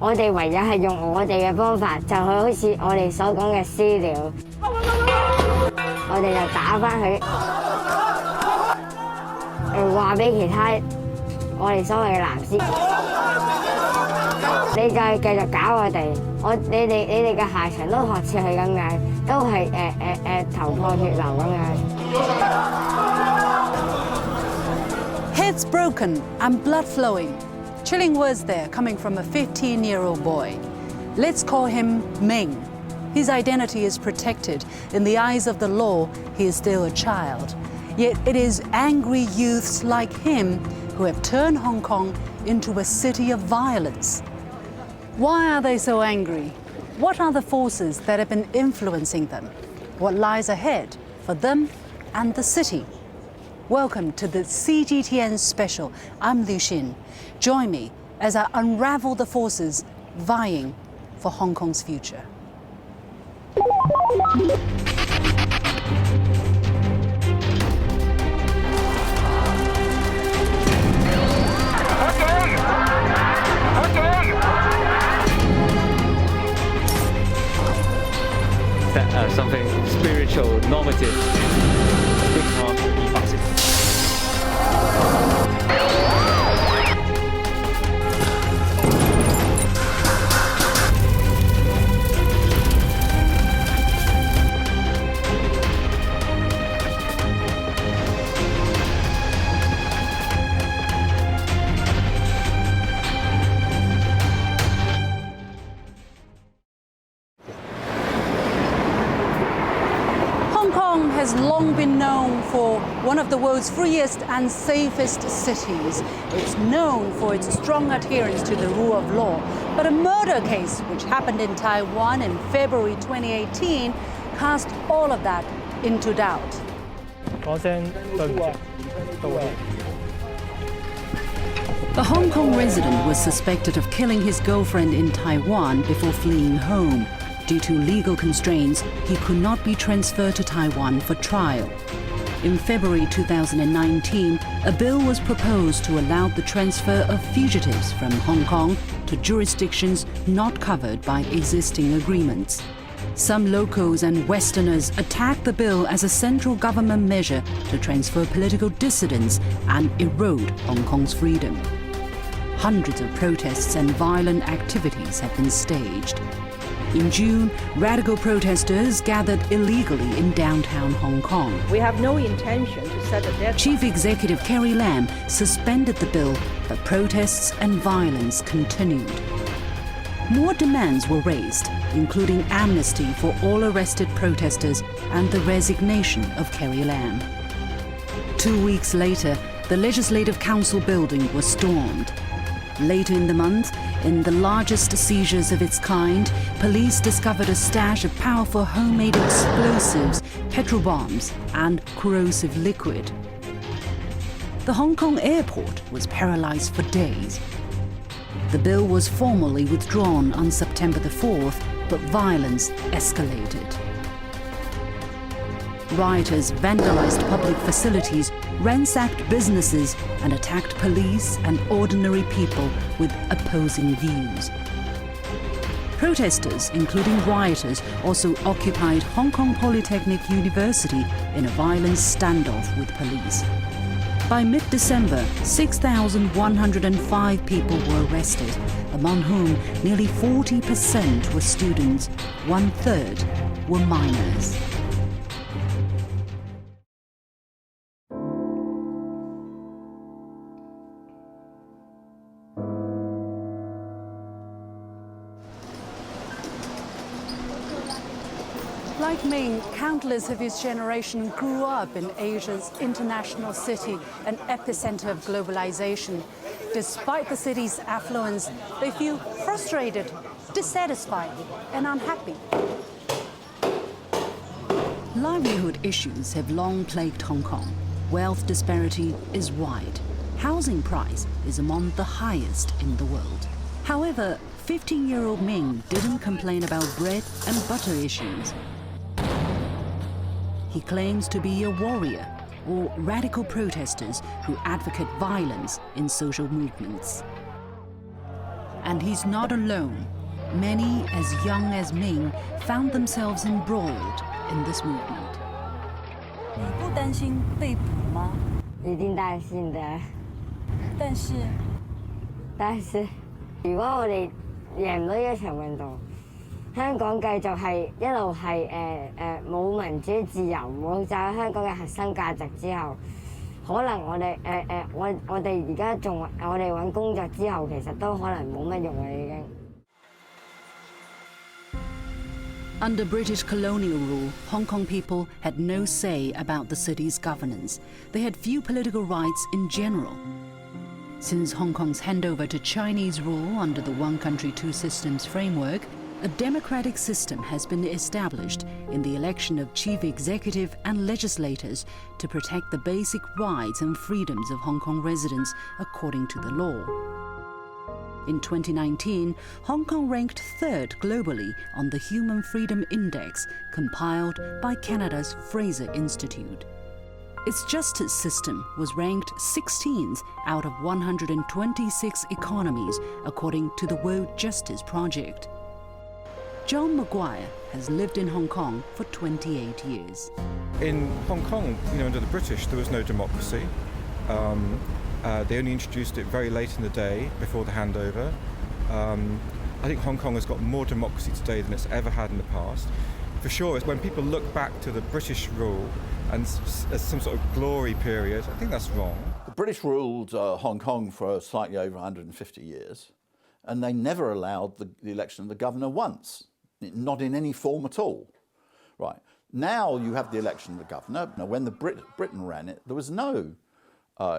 我哋唯有係用我哋嘅方法，就好似我哋所講嘅私了，我哋就打返佢，話俾其他我哋所謂嘅藍絲，你再繼續搞我哋，你哋嘅下場都學似佢咁樣，都係頭破血流咁樣。Heads broken and blood flowing. Chilling words there coming from a 15-year-old boy. Let's call him Ming. His identity is protected. In the eyes of the law, he is still a child. Yet it is angry youths like him who have turned Hong Kong into a city of violence. Why are they so angry? What are the forces that have been influencing them? What lies ahead for them and the city? Welcome to the CGTN special. I'm Liu Xin. Join me as I unravel the forces vying for Hong Kong's future. Something spiritual, normative. has long been known for one of the world's freest and safest cities. It's known for its strong adherence to the rule of law. But a murder case which happened in Taiwan in February 2018 cast all of that into doubt. The Hong Kong resident was suspected of killing his girlfriend in Taiwan before fleeing home. Due to legal constraints, he could not be transferred to Taiwan for trial. In February 2019, a bill was proposed to allow the transfer of fugitives from Hong Kong to jurisdictions not covered by existing agreements. Some locals and Westerners attacked the bill as a central government measure to transfer political dissidents and erode Hong Kong's freedom. Hundreds of protests and violent activities have been staged. In June, radical protesters gathered illegally in downtown Hong Kong. We have no intention to set a deadline. Chief Executive Carrie Lam suspended the bill, but protests and violence continued. More demands were raised, including amnesty for all arrested protesters and the resignation of Carrie Lam. 2 weeks later, the Legislative Council building was stormed. Later in the month, in the largest seizures of its kind, police discovered a stash of powerful homemade explosives, petrol bombs, and corrosive liquid. The Hong Kong airport was paralyzed for days. The bill was formally withdrawn on September the 4th, but violence escalated. Rioters vandalized public facilities, ransacked businesses, and attacked police and ordinary people with opposing views. Protesters, including rioters, also occupied Hong Kong Polytechnic University in a violent standoff with police. By mid-December, 6,105 people were arrested, among whom nearly 40% were students, 1/3 were minors. Like Ming, countless of his generation grew up in Asia's international city, an epicenter of globalization. Despite the city's affluence, they feel frustrated, dissatisfied, and unhappy. Livelihood issues have long plagued Hong Kong. Wealth disparity is wide. Housing price is among the highest in the world. However, 15-year-old Ming didn't complain about bread and butter issues. He claims to be a warrior, or radical protesters who advocate violence in social movements. And he's not alone. Many as young as Ming found themselves embroiled in this movement. 你不担心被捕吗？一定擔心的。但是如果我哋贏唔到呢一場運動，香港繼續係一路係冇民主自由，冇晒香港嘅核心價值之後，可能我哋我哋而家仲我哋揾工作之後，其實都可能冇乜用啦已經。Under British colonial rule, Hong Kong people had no say about the city's governance. They had few political rights in general. Since Hong Kong's handover to Chinese rule under the One Country, Two Systems framework, a democratic system has been established in the election of chief executive and legislators to protect the basic rights and freedoms of Hong Kong residents according to the law. In 2019, Hong Kong ranked third globally on the Human Freedom Index compiled by Canada's Fraser Institute. Its justice system was ranked 16th out of 126 economies according to the World Justice Project. John Maguire has lived in Hong Kong for 28 years. In Hong Kong, under the British, there was no democracy. They only introduced it very late in the day before the handover. I think Hong Kong has got more democracy today than it's ever had in the past. For sure, when people look back to the British rule and as some sort of glory period, I think that's wrong. The British ruled Hong Kong for slightly over 150 years, and they never allowed the election of the governor once, not in any form at all. Right. Now you have the election of the governor. Now, when Britain ran it, there was no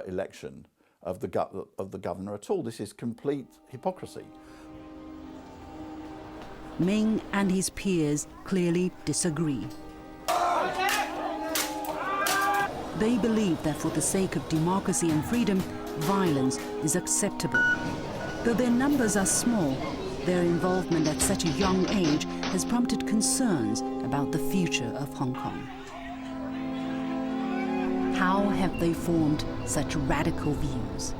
election of the governor at all. This is complete hypocrisy. Ming and his peers clearly disagree. They believe that for the sake of democracy and freedom, violence is acceptable. Though their numbers are small, their involvement at such a young age has prompted concerns about the future of Hong Kong. How have they formed such radical views?